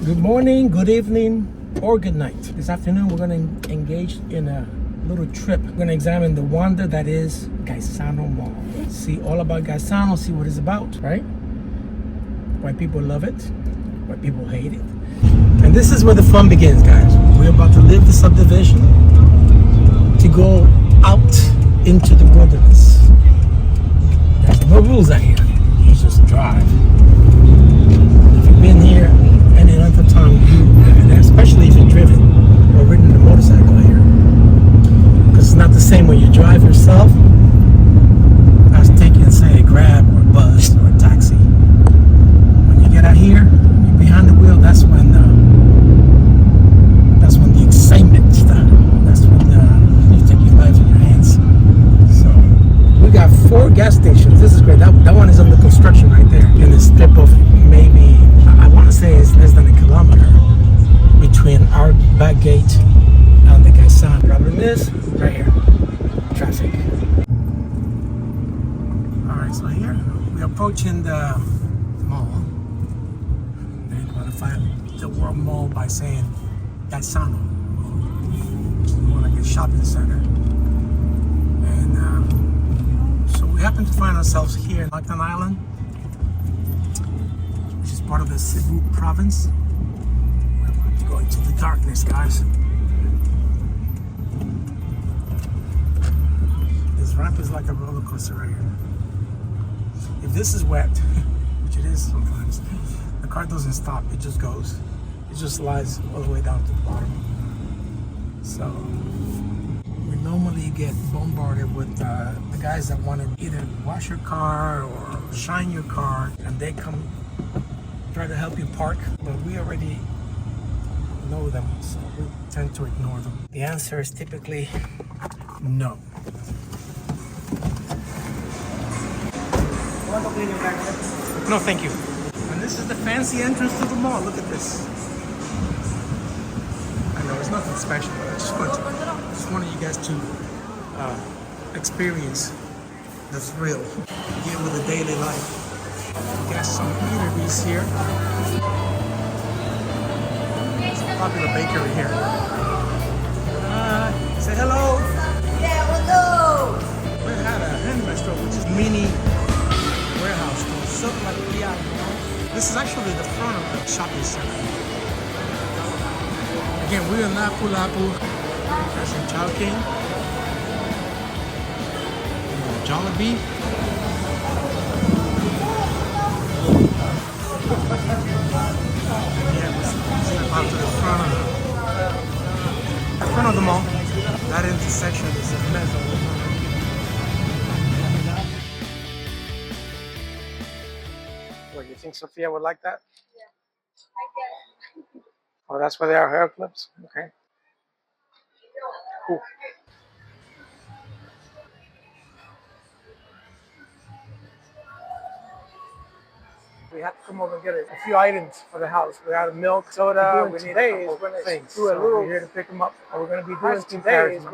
Good morning, good evening, or good night. This afternoon, we're going to engage in a little trip. We're going to examine the wonder that is Gaisano Mall. See all about Gaisano, see what it's about, right? Why people love it, why people hate it. And this is where the fun begins, guys. We're about to leave the subdivision to go out into the wilderness. There's no rules out here. You just drive. If you've been here any length of time, and especially if you've driven or ridden a motorcycle here, because it's not the same when you drive yourself as taking, say, a Grab or a bus or a taxi. When you get out here, you're behind the wheel. That's when the excitement starts. That's when you take your life in your hands. So we got 4 gas stations. This is great. That one is under construction right there in a strip of maybe, I want to say it's less than a kilometer between our back gate and the Gaisano. Problem is right here, traffic. All right, so here we're approaching the mall. They qualify the word mall by saying Gaisano, more like a shopping center. And so we happen to find ourselves here in Long Island, which is part of the Cebu province. We're about to go into the darkness, guys. This ramp is like a roller coaster right here. If this is wet, which it is sometimes, the car doesn't stop, it just goes. It just slides all the way down to the bottom. So we normally get bombarded with the guys that want to either wash your car or shine your car, and they come try to help you park, but we already know them, so we tend to ignore them. The answer is typically no. No, thank you. And this is the fancy entrance to the mall. Look at this. I know it's nothing special, but I just wanted you guys to experience the thrill, deal with the daily life. We got some eateries here. It's a popular bakery here. Say hello. Yeah, what's up? We had a handmade store, which is mini warehouse called Silk Like Piano. This is actually the front of the shopping center. Again, we're in Lapu-Lapu. There's some Chowking. Jollibee. Yeah, we're about to the front of the mall. That intersection is a mess. What, you think Sophia would like that? Yeah, I guess. Oh, that's where they are, hair clips? Okay, cool. We had to come over and get a few items for the house. We had milk, soda. We need a couple things. Do a little. We're here to pick them up. And we're going to be doing comparison.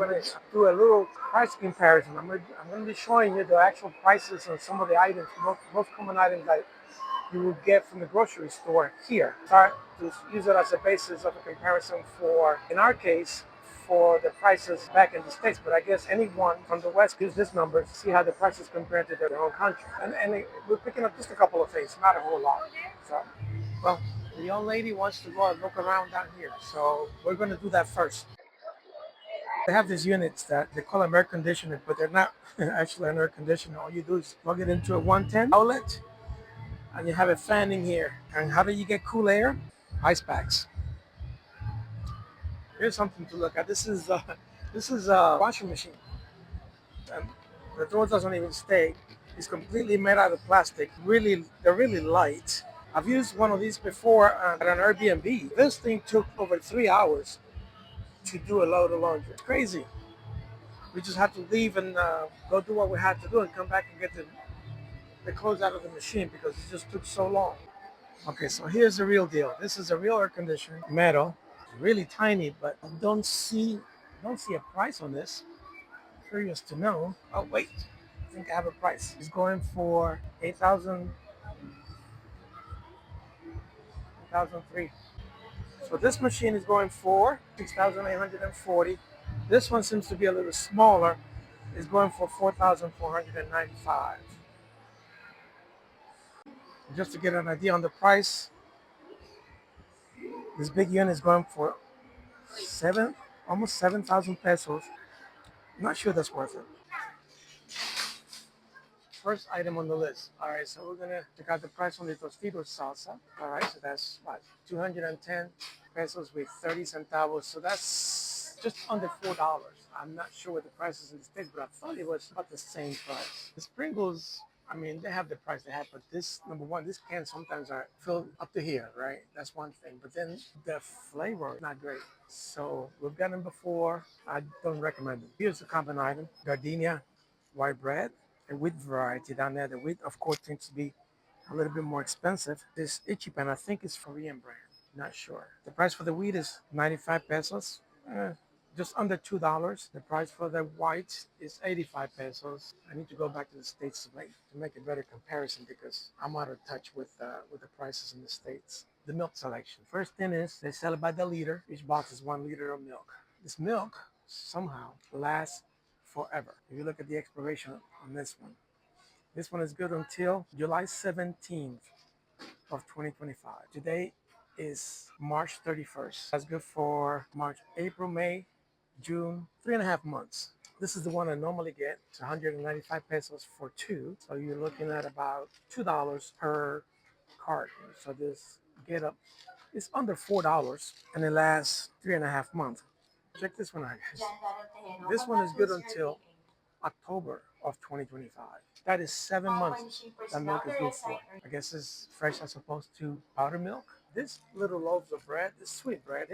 Do a little price comparison. I'm going to be showing you the actual prices on some of the items, most common items that you will get from the grocery store here. Start to use it as a basis of a comparison for, in our case, for the prices back in the States, but I guess anyone from the West use this number to see how the prices compare to their own country. And we're picking up just a couple of things, not a whole lot. So, well, the young lady wants to go and look around down here, so we're going to do that first. They have these units that they call them air conditioning, but they're not actually an air conditioner. All you do is plug it into a 110 outlet, and you have a fan in here. And how do you get cool air? Ice packs. Here's something to look at. This is a washing machine, and the door doesn't even stay. It's completely made out of plastic. They're really light. I've used one of these before at an Airbnb. This thing took over 3 hours to do a load of laundry. It's crazy. We just had to leave and go do what we had to do and come back and get the clothes out of the machine because it just took so long. Okay, so here's the real deal. This is a real air conditioner, metal. Really tiny, but I don't see a price on this. Curious to know. Oh wait, I think I have a price. It's going for 8,000, 8,003. So this machine is going for 6,840. This one seems to be a little smaller. It's going for 4,495. Just to get an idea on the price, this big unit is going for almost 7,000 pesos. I'm not sure that's worth it. First item on the list. All right, so we're gonna check out the price on the Tostitos salsa. All right, so that's what, 210 pesos with 30 centavos. So that's just under $4. I'm not sure what the price is in the States, but I thought it was about the same price. The sprinkles, I mean, they have the price they have, but this, number one, this cans sometimes are filled up to here, right? That's one thing. But then the flavor is not great. So we've gotten them before. I don't recommend them. Here's the common item: gardenia white bread, a wheat variety down there. The wheat, of course, tends to be a little bit more expensive. This Ichiban, I think, is Korean brand. Not sure. The price for the wheat is 95 pesos, just under $2. The price for the white is 85 pesos. I need to go back to the States to make a better comparison because I'm out of touch with the prices in the States. The milk selection. First thing is they sell it by the liter. Each box is 1 liter of milk. This milk somehow lasts forever. If you look at the expiration on this one is good until July 17th of 2025. Today is March 31st. That's good for March, April, May, June, 3.5 months. This is the one I normally get. It's 195 pesos for two. So you're looking at about $2 per carton. So this get up is under $4 and it lasts 3.5 months. Check this one out, guys. This one is good until October of 2025. That is 7 months that milk is good for. I guess it's fresh as opposed to powder milk. This little loaves of bread, this sweet bread,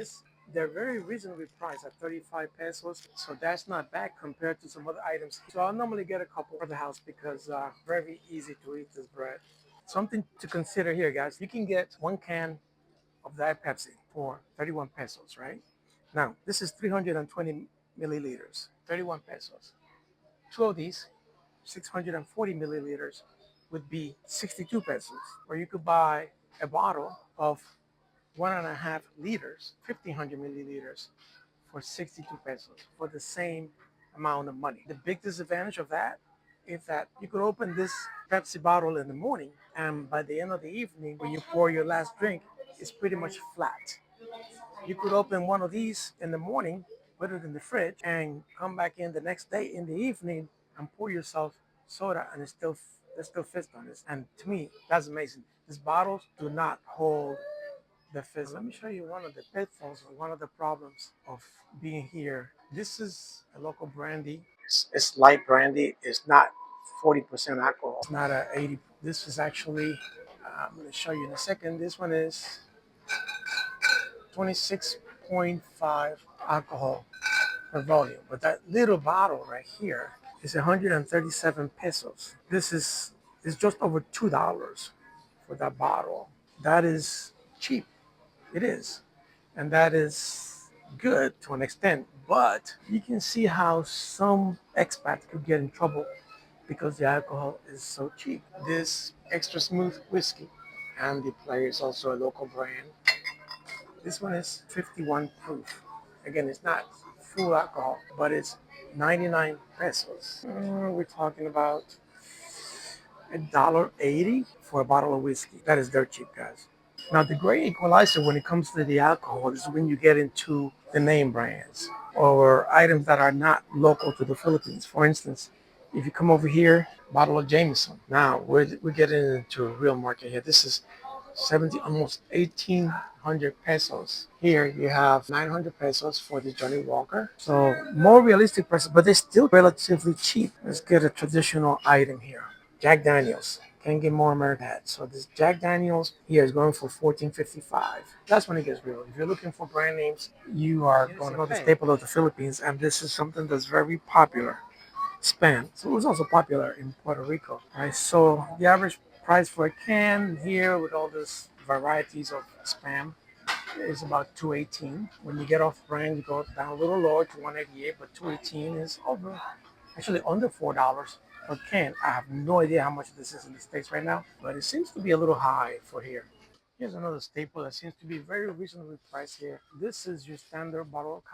they're very reasonably priced at 35 pesos. So that's not bad compared to some other items. So I'll normally get a couple for the house because very easy to eat this bread. Something to consider here, guys. You can get one can of Diet Pepsi for 31 pesos, right? Now, this is 320 milliliters, 31 pesos. Two of these, 640 milliliters, would be 62 pesos. Or you could buy a bottle of 1.5 liters, 1500 milliliters, for 62 pesos for the same amount of money. The big disadvantage of that is that you could open this Pepsi bottle in the morning, and by the end of the evening, when you pour your last drink, it's pretty much flat. You could open one of these in the morning, put it in the fridge, and come back in the next day in the evening and pour yourself soda, and it still fits on this. And to me, that's amazing. These bottles do not hold the fizz. Let me show you one of the pitfalls or one of the problems of being here. This is a local brandy. It's light brandy. It's not 40% alcohol. It's not a 80. This is actually, I'm going to show you in a second. This one is 26.5 alcohol per volume. But that little bottle right here is 137 pesos. This is just over $2 for that bottle. That is cheap. It is. And that is good to an extent. But you can see how some expats could get in trouble because the alcohol is so cheap. This extra smooth whiskey, and the player is also a local brand. This one is 51 proof. Again, it's not full alcohol, but it's 99 pesos. We're talking about $1.80 for a bottle of whiskey. That is dirt cheap, guys. Now, the great equalizer when it comes to the alcohol is when you get into the name brands or items that are not local to the Philippines. For instance, if you come over here, bottle of Jameson. Now, we're getting into a real market here. This is 70, almost 1,800 pesos. Here you have 900 pesos for the Johnny Walker. So more realistic prices, but they're still relatively cheap. Let's get a traditional item here. Jack Daniels. Can't get more American than that. So this Jack Daniels here is going for 14.55. That's when it gets real. If you're looking for brand names, you are going to go to the staple of the Philippines, and this is something that's very popular. Spam. So it was also popular in Puerto Rico. All right, so the average price for a can here with all these varieties of spam is about 218. When you get off brand, you go down a little lower to 188, but 218 is actually under $4 per can. I have no idea how much this is in the States right now, but it seems to be a little high for here. Here's another staple that seems to be very reasonably priced here. This is your standard bottle of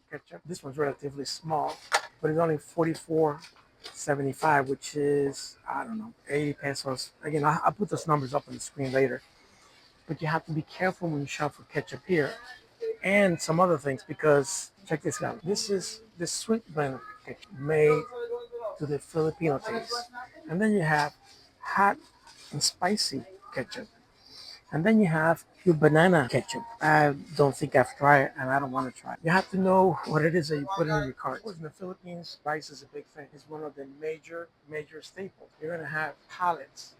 ketchup. This one's relatively small, but it's only 44.75, which is, I don't know, 80 pesos. Again, I'll put those numbers up on the screen later. But you have to be careful when you shop for ketchup here and some other things because check this out. This is the sweet blend ketchup made to the Filipino taste. And then you have hot and spicy ketchup. And then you have your banana ketchup. I don't think I've tried it and I don't want to try it. You have to know what it is that you put in your cart. In the Philippines, rice is a big thing. It's one of the major staples. You're going to have pallets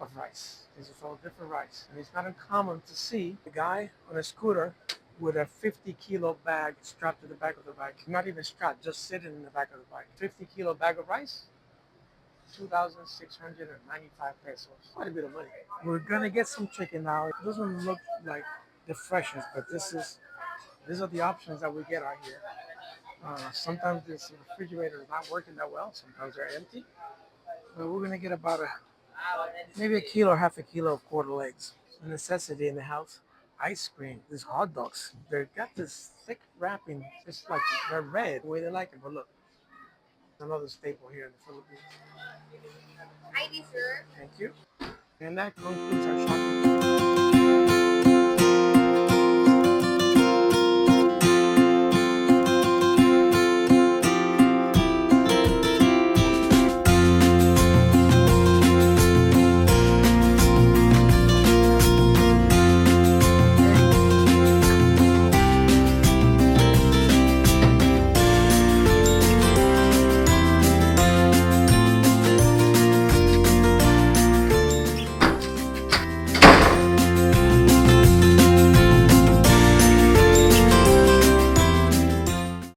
of rice. This is all different rice. And it's not uncommon to see a guy on a scooter with a 50-kilo bag strapped to the back of the bike. Not even strapped, just sitting in the back of the bike. 50-kilo bag of rice, 2,695 pesos. Quite a bit of money. We're gonna get some chicken now. It doesn't look like the freshest, but these are the options that we get out here. Sometimes this refrigerator is not working that well. Sometimes they're empty. But we're gonna get about maybe a kilo or half a kilo of quarter legs. A necessity in the house. Ice cream. These hot dogs. They got this thick wrapping. It's like they're red the way they like it. But look, another staple here in the Philippines. ID, sir. Thank you. And that concludes our shopping.